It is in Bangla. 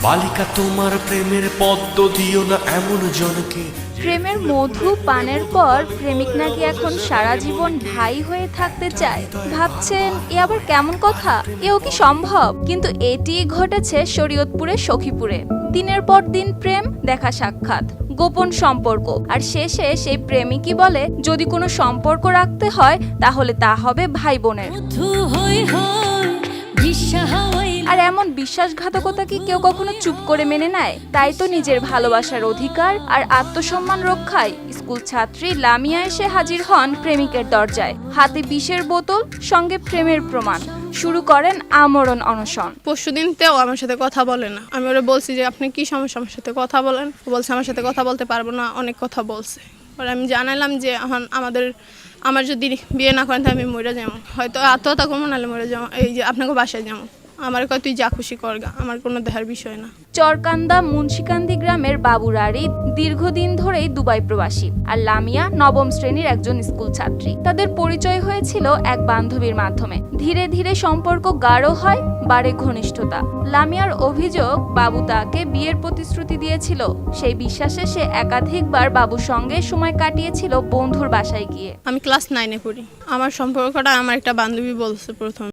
বালিকা তোমার প্রেমের পদ্ম দিও না এমন জনকে। প্রেমের মধু পানের পর প্রেমিক নাকি এখন সারা জীবন ভাই হয়ে থাকতে চায়। ভাবছেন এ আবার কেমন কথা, এও কি সম্ভব? কিন্তু এটি ঘটেছে শরীয়তপুরে সখীপুরে। দিনের পর দিন প্রেম, দেখা সাক্ষাৎ, গোপন সম্পর্ক, আর শেষে সেই প্রেমিকই বলে যদি কোনো সম্পর্ক রাখতে হয় তাহলে তা হবে ভাই বোনের। আর এমন বিশ্বাসঘাতকতা কি কেউ কখনো চুপ করে মেনে নেয়? তাই তো নিজের ভালোবাসার অধিকার আর আত্মসম্মান রক্ষায় স্কুল ছাত্রী লামিয়া এসে হাজির হন প্রেমিকের দরজায়, হাতে বিষের বোতল, সঙ্গে প্রেমের প্রমাণ। শুরু করেন আমরণ অনশন। পরশুদিনতেও আমার সাথে কথা বলে না। আমি ওরা বলছি যে আপনি কি সমস্যা, আমার সাথে কথা বলেন। ও বলছে আমার সাথে কথা বলতে পারবো না, অনেক কথা বলছে। পরে আমি জানালাম যে এখন আমার যদি বিয়ে না করেন তাহলে আমি মরে যাবো, হয়তো আত্মহত্যা করবো, নাহলে মরে যাবো, এই যে আপনাকে বাসায় যাবো। আমার কয় তুই যা খুশি করগা, আমার কোনো দেহার বিষয় না। চরকান্দা মুন্সিকান্দি গ্রামের বাবু রারি দীর্ঘদিন ধরেই দুবাই প্রবাসী, আর লামিয়া নবম শ্রেণীর একজন স্কুল ছাত্রী। তাদের পরিচয় হয়েছিল এক বান্ধবীর মাধ্যমে। ধীরে ধীরে সম্পর্ক গাঢ় হয়, বাড়ে ঘনিষ্ঠতা। লামিয়ার অভিযোগ বাবু তাকে বিয়ের প্রতিশ্রুতি দিয়েছিল। সেই বিশ্বাসে সে একাধিকবার বাবুর সঙ্গে সময় কাটিয়েছিল বন্ধুর বাসায় গিয়ে। আমি ক্লাস 9-এ পড়ি। আমার সম্পর্কটা আমার একটা বান্ধবী বলছে প্রথমে।